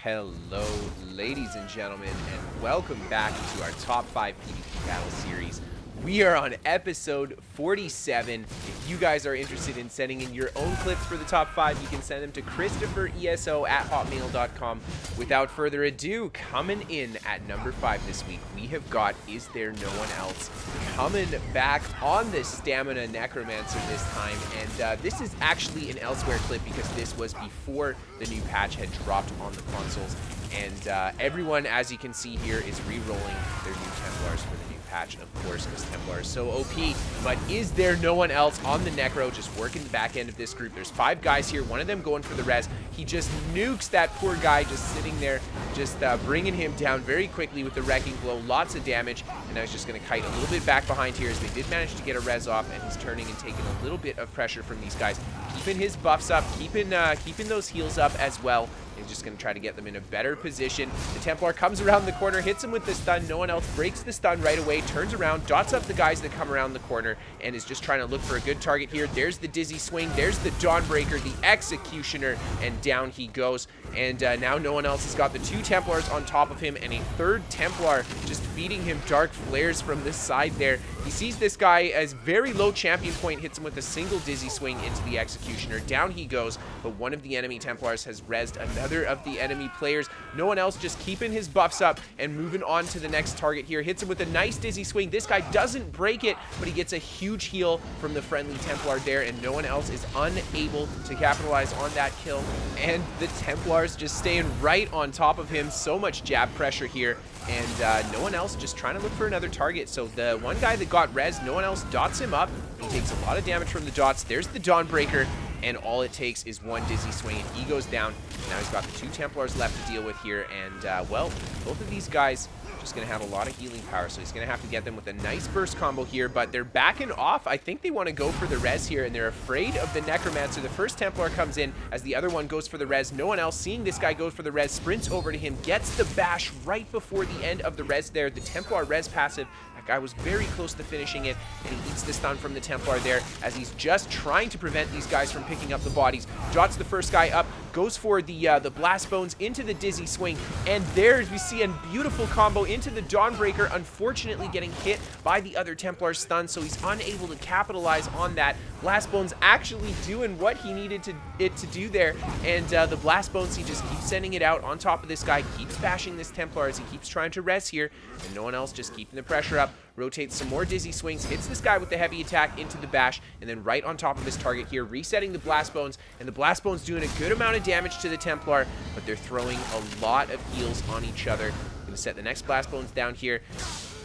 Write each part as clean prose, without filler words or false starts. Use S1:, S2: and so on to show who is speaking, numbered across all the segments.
S1: Hello, ladies and gentlemen, and welcome back to our Top 5 PvP Battle Series. We are on episode 47. If you guys are interested in sending in your own clips for the top 5, you can send them to KristoferESO@hotmail.com. Without further ado, coming in at number 5 this week, we have got Is There No One Else? Coming back on the Stamina Necromancer this time, and this is actually an elsewhere clip because this was before the new patch had dropped on the consoles. And everyone, as you can see here, is re-rolling their new Templars for the new patch, of course, because Templar is so OP. But is there no one else on the Necro just working the back end of this group? There's 5 guys here, one of them going for the res. He just nukes that poor guy just sitting there, just bringing him down very quickly with the Wrecking Blow. Lots of damage, and now he's just going to kite a little bit back behind here as they did manage to get a res off, and he's turning and taking a little bit of pressure from these guys. Keeping his buffs up, keeping those heals up as well. He's just going to try to get them in a better position. The Templar comes around the corner, hits him with the stun. No one else breaks the stun right away, turns around, dots up the guys that come around the corner, and is just trying to look for a good target here. There's the Dizzy Swing. There's the Dawnbreaker, the Executioner, and down he goes. And now no one else has got the 2 Templars on top of him, and a 3rd Templar just feeding him Dark Flares from the side there. He sees this guy as very low champion point, hits him with a single Dizzy Swing into the Executioner. Down he goes, but one of the enemy Templars has rezzed another of the enemy players. No one else just keeping his buffs up and moving on to the next target here. Hits him with a nice Dizzy Swing. This guy doesn't break it, but he gets a huge heal from the friendly Templar there, and no one else is unable to capitalize on that kill. And the Templars just staying right on top of him. So much jab pressure here, and no one else just trying to look for another target. So the one guy that got res, no one else dots him up. He takes a lot of damage from the dots. There's the Dawnbreaker, and all it takes is one Dizzy Swing, and he goes down. Now he's got the 2 Templars left to deal with here, and well, both of these guys just going to have a lot of healing power, so he's going to have to get them with a nice burst combo here, but they're backing off. I think they want to go for the res here, and they're afraid of the Necromancer. The first Templar comes in as the other one goes for the res. No one else seeing this guy go for the res, sprints over to him, gets the bash right before the end of the res there. The Templar res passive, that guy was very close to finishing it, and he eats the stun from the Templar there as he's just trying to prevent these guys from picking up the bodies. Dots the first guy up, goes for the Blast Bones into the Dizzy Swing, and there we see a beautiful combo into the Dawnbreaker, unfortunately getting hit by the other Templar stun, so he's unable to capitalize on that. Blast Bones actually doing what he needed it to do there, and the Blast Bones, he just keeps sending it out on top of this guy, keeps bashing this Templar as he keeps trying to res here, and no one else just keeping the pressure up. Rotates some more Dizzy Swings, hits this guy with the heavy attack into the bash, and then right on top of his target here, resetting the Blast Bones, and the Blast Bones doing a good amount of damage to the Templar, but they're throwing a lot of heals on each other. Gonna set the next Blast Bones down here,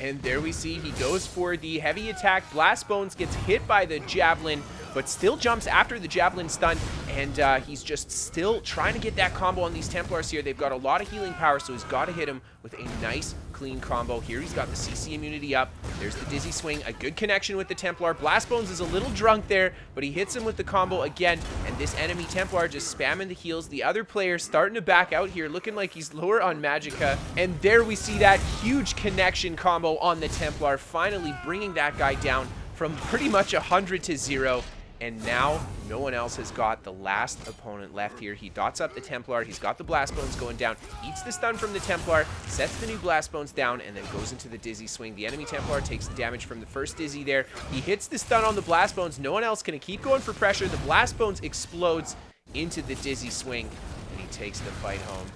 S1: and there we see he goes for the heavy attack. Blast Bones gets hit by the Javelin, but still jumps after the Javelin stun, and he's just still trying to get that combo on these Templars here. They've got a lot of healing power, so he's got to hit him with a nice, clean combo. Here he's got the CC immunity up. There's the Dizzy Swing, a good connection with the Templar. Blast Bones is a little drunk there, but he hits him with the combo again, and this enemy Templar just spamming the heals. The other player starting to back out here, looking like he's lower on Magicka, and there we see that huge connection combo on the Templar, finally bringing that guy down from pretty much 100 to 0. And now no one else has got the last opponent left here. He dots up the Templar. He's got the Blast Bones going down. Eats the stun from the Templar. Sets the new Blast Bones down. And then goes into the Dizzy Swing. The enemy Templar takes the damage from the first Dizzy there. He hits the stun on the Blast Bones. No one else can keep going for pressure. The Blast Bones explodes into the Dizzy Swing. And he takes the fight home.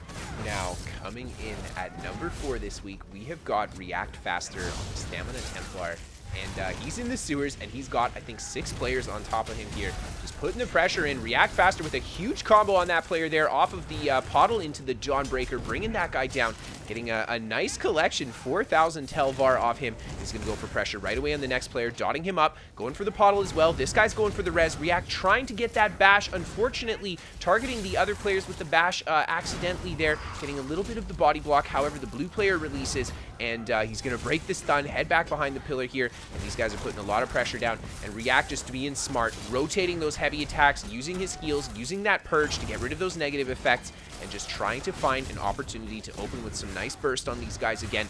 S1: Now, coming in at number 4 this week, we have got React Faster on the Stamina Templar. And he's in the sewers, and he's got, I think, 6 players on top of him here. Just putting the pressure in. React Faster with a huge combo on that player there off of the Poddle into the Dawnbreaker, bringing that guy down. Getting a nice collection, 4,000 Telvar off him. He's going to go for pressure right away on the next player, dotting him up, going for the Poddle as well. This guy's going for the res. React trying to get that bash, unfortunately targeting the other players with the bash accidentally there, getting a little bit of the body block. However, the blue player releases, and he's going to break the stun, head back behind the pillar here, and these guys are putting a lot of pressure down, and React just being smart, rotating those heavy attacks, using his heals, using that purge to get rid of those negative effects, and just trying to find an opportunity to open with some nice burst on these guys again.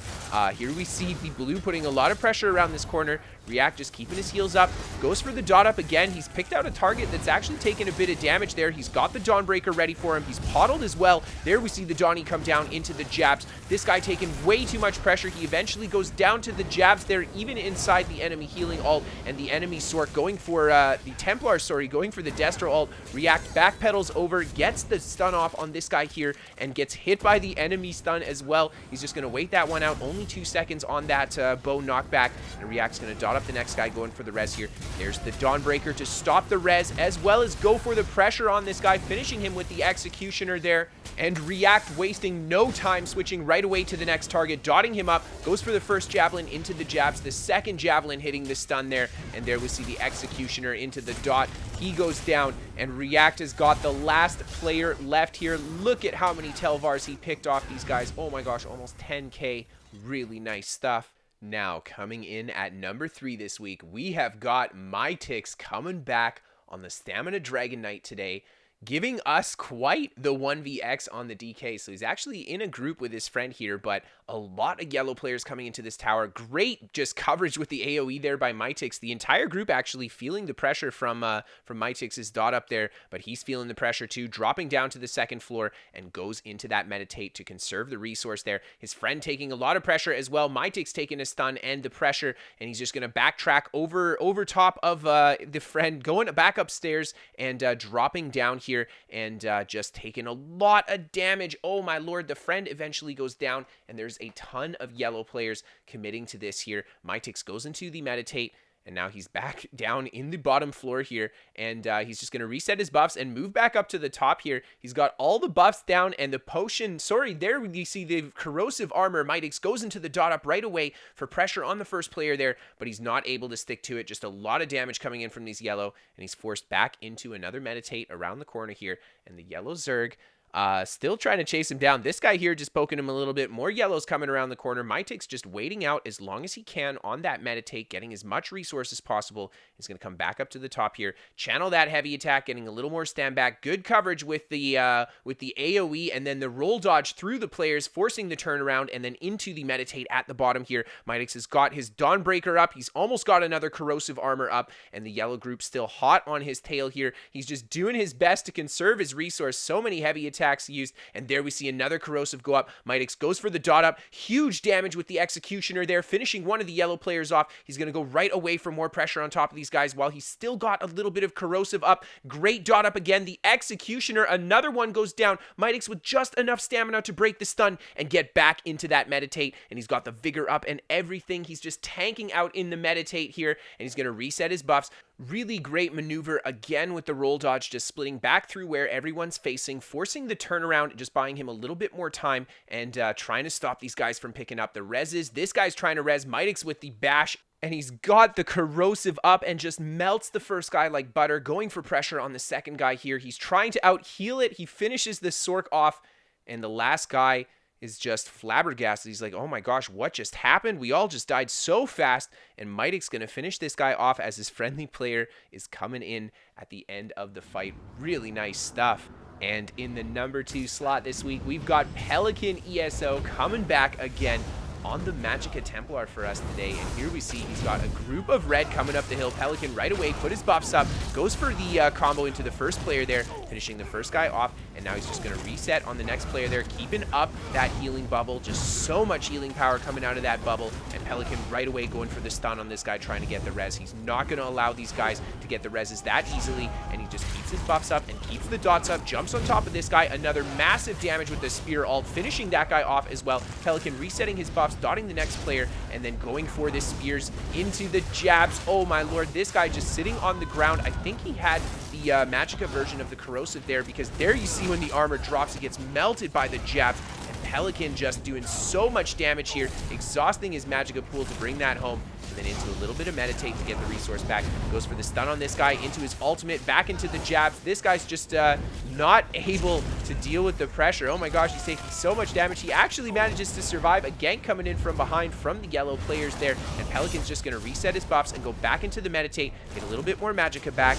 S1: Here we see the blue putting a lot of pressure around this corner. React just keeping his heels up, goes for the dot up again. He's picked out a target that's actually taken a bit of damage there. He's got the Dawnbreaker ready for him. He's poddled as well. There we see the Donnie come down into the jabs. This guy taking way too much pressure. He eventually goes down to the jabs there, even inside the enemy healing ult, and the enemy Sork going for the Templar, going for the Destro ult. React backpedals over, gets the stun off on this guy here, and gets hit by the enemy stun as well. He's just going to wait that one out. Only 2 seconds on that bow knockback, and React's going to dot up the next guy going for the res here. There's the Dawnbreaker to stop the res, as well as go for the pressure on this guy, finishing him with the Executioner there. And React wasting no time, switching right away to the next target, dotting him up, goes for the first Javelin into the jabs, the second Javelin hitting the stun there, and there we see the Executioner into the dot. He goes down, and React has got the last player left here. Look at how many Telvars he picked off these guys. Oh my gosh, almost 10k. Really nice stuff. Now, coming in at number 3 this week, we have got MyTTiX coming back on the Stamina Dragon Knight today, giving us quite the 1vx on the DK. So he's actually in a group with his friend here, but a lot of yellow players coming into this tower. Great just coverage with the AoE there by MyTTiX. The entire group actually feeling the pressure from MyTTiX's dot up there, but he's feeling the pressure too, dropping down to the second floor and goes into that meditate to conserve the resource there. His friend taking a lot of pressure as well. MyTTiX taking a stun and the pressure, and he's just going to backtrack over top of the friend, going back upstairs and dropping down here and just taking a lot of damage. Oh my lord, the friend eventually goes down, and there's a ton of yellow players committing to this here. MyTTiX goes into the meditate, and now he's back down in the bottom floor here, and he's just going to reset his buffs and move back up to the top here. He's got all the buffs down, and the potion, there you see the corrosive armor. MyTTiX goes into the dot up right away for pressure on the first player there, but he's not able to stick to it. Just a lot of damage coming in from these yellow, and he's forced back into another meditate around the corner here, and the yellow Zerg still trying to chase him down. This guy here just poking him a little bit. More yellows coming around the corner. MyTTiX just waiting out as long as he can on that meditate, getting as much resource as possible. He's going to come back up to the top here, channel that heavy attack, getting a little more stand back. Good coverage with the AoE, and then the roll dodge through the players, forcing the turnaround, and then into the meditate at the bottom here. MyTTiX has got his Dawnbreaker up. He's almost got another corrosive armor up, and the yellow group still hot on his tail here. He's just doing his best to conserve his resource. So many heavy attacks used, and there we see another corrosive go up. MyTTiX goes for the dot up. Huge damage with the Executioner there, finishing one of the yellow players off. He's going to go right away for more pressure on top of these guys while he's still got a little bit of corrosive up. Great dot up again. The Executioner, another one goes down. MyTTiX with just enough stamina to break the stun and get back into that meditate, and he's got the vigor up and everything. He's just tanking out in the meditate here, and he's going to reset his buffs. Really great maneuver again with the roll dodge, just splitting back through where everyone's facing, forcing the turnaround, just buying him a little bit more time, and trying to stop these guys from picking up the reses. This guy's trying to res MyTTiX with the bash, and he's got the corrosive up and just melts the first guy like butter, going for pressure on the second guy here. He's trying to out heal it. He finishes the Sork off, and the last guy is just flabbergasted. He's like, oh my gosh, what just happened? We all just died so fast, and MyTTiX gonna finish this guy off as his friendly player is coming in at the end of the fight. Really nice stuff. And in the number 2 slot this week, we've got Pelican ESO coming back again on the Magicka Templar for us today. And here we see he's got a group of red coming up the hill. Pelican right away put his buffs up, goes for the combo into the first player there, finishing the first guy off, and now he's just going to reset on the next player there, keeping up that healing bubble. Just so much healing power coming out of that bubble, and Pelican right away going for the stun on this guy, trying to get the res. He's not going to allow these guys to get the reses that easily, and he just keeps his buffs up and keeps the dots up, jumps on top of this guy. Another massive damage with the spear ult, finishing that guy off as well. Pelican resetting his buffs, dotting the next player, and then going for the spears into the jabs. Oh my lord, this guy just sitting on the ground. I think he had the Magicka version of the corrosive there, because there you see when the armor drops, he gets melted by the jabs. And Pelican just doing so much damage here, exhausting his Magicka pool to bring that home. And then into a little bit of meditate to get the resource back. Goes for the stun on this guy, into his ultimate, back into the jabs. This guy's just not able to deal with the pressure. Oh my gosh, he's taking so much damage. He actually manages to survive. A gank coming in from behind from the yellow players there. And Pelican's just going to reset his buffs and go back into the meditate, get a little bit more Magicka back.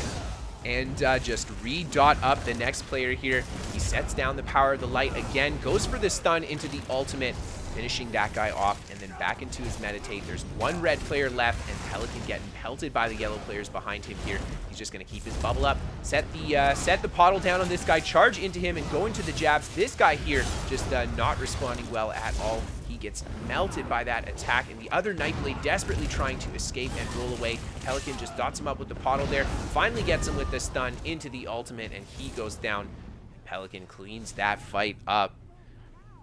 S1: and just re-dot up the next player here. He sets down the power of the light again, goes for the stun into the ultimate, finishing that guy off, and then back into his meditate. There's one red player left, and Pelican getting pelted by the yellow players behind him here. He's just going to keep his bubble up, set the pottle down on this guy, charge into him, and go into the jabs. This guy here just not responding well at all. He gets melted by that attack, and the other Nightblade desperately trying to escape and roll away. Pelican just dots him up with the pottle there, finally gets him with the stun into the ultimate, and he goes down. Pelican cleans that fight up.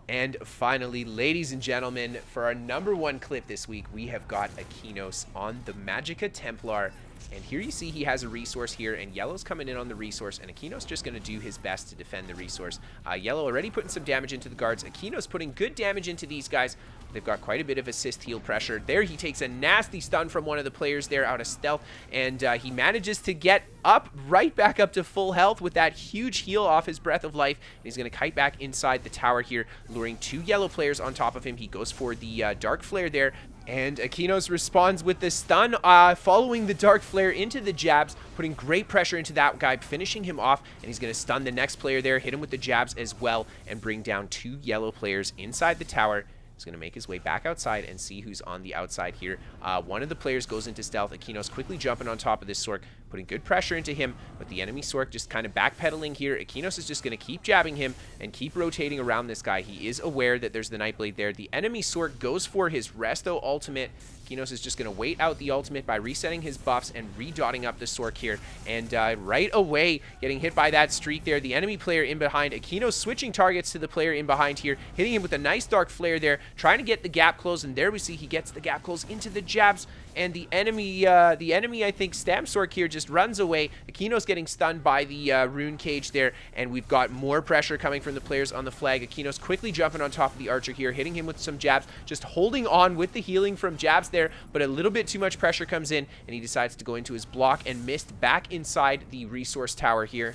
S1: And finally, ladies and gentlemen, for our #1 clip this week, we have got Akinos on the Magicka Templar. And here you see he has a resource here, and Yellow's coming in on the resource, and Akinos just going to do his best to defend the resource. Yellow already putting some damage into the guards. Akinos putting good damage into these guys. They've got quite a bit of assist heal pressure. There he takes a nasty stun from one of the players there out of stealth, and he manages to get up right back up to full health with that huge heal off his Breath of Life. And he's going to kite back inside the tower here, luring 2 yellow players on top of him. He goes for the Dark Flare there, and Akinos responds with the stun, following the Dark Flare into the jabs, putting great pressure into that guy, finishing him off, and he's going to stun the next player there, hit him with the jabs as well, and bring down 2 yellow players inside the tower. He's going to make his way back outside and see who's on the outside here. One of the players goes into stealth. Akinos quickly jumping on top of this Sork, putting good pressure into him, but the enemy Sork just kind of backpedaling here. Akinos is just going to keep jabbing him and keep rotating around this guy. He is aware that there's the Nightblade there. The enemy Sork goes for his Resto ultimate. Akinos is just going to wait out the ultimate by resetting his buffs and re-dotting up the Sork here. And right away, getting hit by that streak there. The enemy player in behind. Akinos switching targets to the player in behind here, hitting him with a nice Dark Flare there, trying to get the gap close. And there we see he gets the gap close into the jabs. And the enemy, I think, Stam Sork here just runs away. Akinos getting stunned by the rune cage there, and we've got more pressure coming from the players on the flag. Akinos quickly jumping on top of the archer here, hitting him with some jabs, just holding on with the healing from jabs there, but a little bit too much pressure comes in, and he decides to go into his block and missed back inside the resource tower here.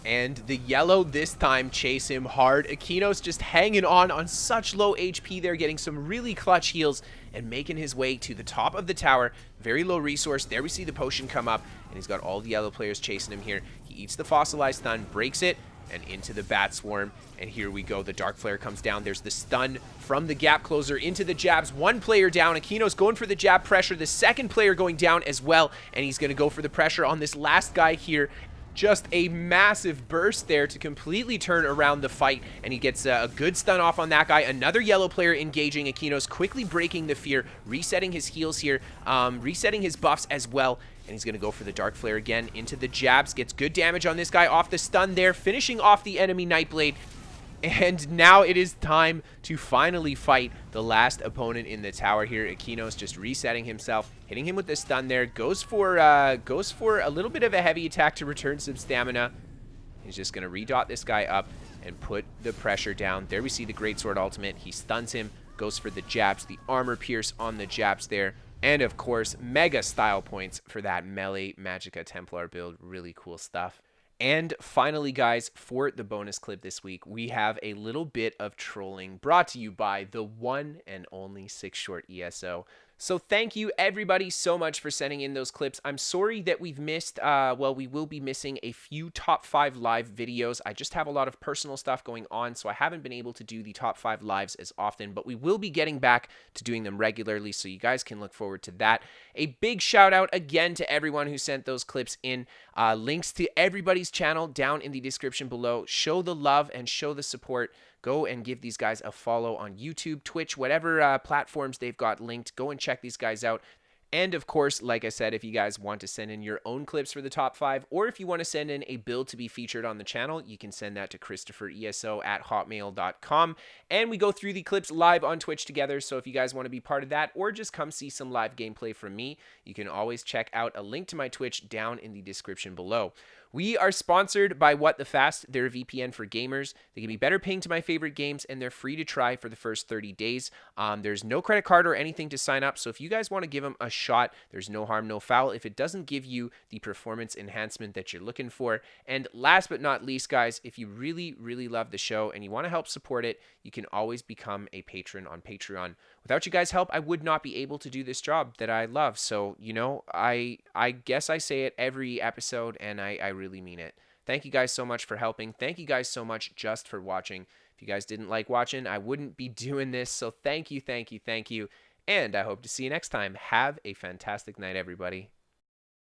S1: And the yellow this time chase him hard. Akinos just hanging on such low HP there, getting some really clutch heals and making his way to the top of the tower. Very low resource. There we see the potion come up, and he's got all the yellow players chasing him here. He eats the fossilized stun, breaks it, and into the bat swarm. And here we go. The Dark Flare comes down. There's the stun from the gap closer into the jabs. One player down. Akinos going for the jab pressure. The second player going down as well, and he's going to go for the pressure on this last guy here. Just a massive burst there to completely turn around the fight, and he gets a good stun off on that guy. Another yellow player engaging. Akinos quickly breaking the fear, resetting his heals here, resetting his buffs as well, and he's going to go for the Dark Flare again into the jabs. Gets good damage on this guy off the stun there, finishing off the enemy Nightblade. And now it is time to finally fight the last opponent in the tower here. Akinos just resetting himself, hitting him with the stun there. Goes for a little bit of a heavy attack to return some stamina. He's just going to redot this guy up and put the pressure down. There we see the Greatsword ultimate. He stuns him, goes for the jabs, the armor pierce on the jabs there. And of course, mega style points for that melee Magicka Templar build. Really cool stuff. And finally, guys, for the bonus clip this week, we have a little bit of trolling brought to you by the one and only SixShort ESO. So thank you everybody so much for sending in those clips. I'm sorry that we've missed, we will be missing a few top 5 live videos. I just have a lot of personal stuff going on, so I haven't been able to do the top 5 lives as often, but we will be getting back to doing them regularly, so you guys can look forward to that. A big shout out again to everyone who sent those clips in. Links to everybody's channel down in the description below. Show the love and show the support. Go and give these guys a follow on YouTube, Twitch, whatever platforms they've got linked. Go and check these guys out. And of course, like I said, if you guys want to send in your own clips for the top 5, or if you want to send in a build to be featured on the channel, you can send that to KristoferESO@hotmail.com. And we go through the clips live on Twitch together. So if you guys want to be part of that, or just come see some live gameplay from me, you can always check out a link to my Twitch down in the description below. We are sponsored by What the Fast. They're a VPN for gamers. They give me better ping to my favorite games, and they're free to try for the first 30 days. There's no credit card or anything to sign up, so if you guys want to give them a shot, there's no harm, no foul if it doesn't give you the performance enhancement that you're looking for. And last but not least, guys, if you really, really love the show and you want to help support it, you can always become a patron on Patreon. Without you guys' help, I would not be able to do this job that I love. So, you know, I guess I say it every episode, and I really mean it. Thank you guys so much for helping. Thank you guys so much just for watching. If you guys didn't like watching, I wouldn't be doing this. So thank you, thank you, thank you. And I hope to see you next time. Have a fantastic night, everybody.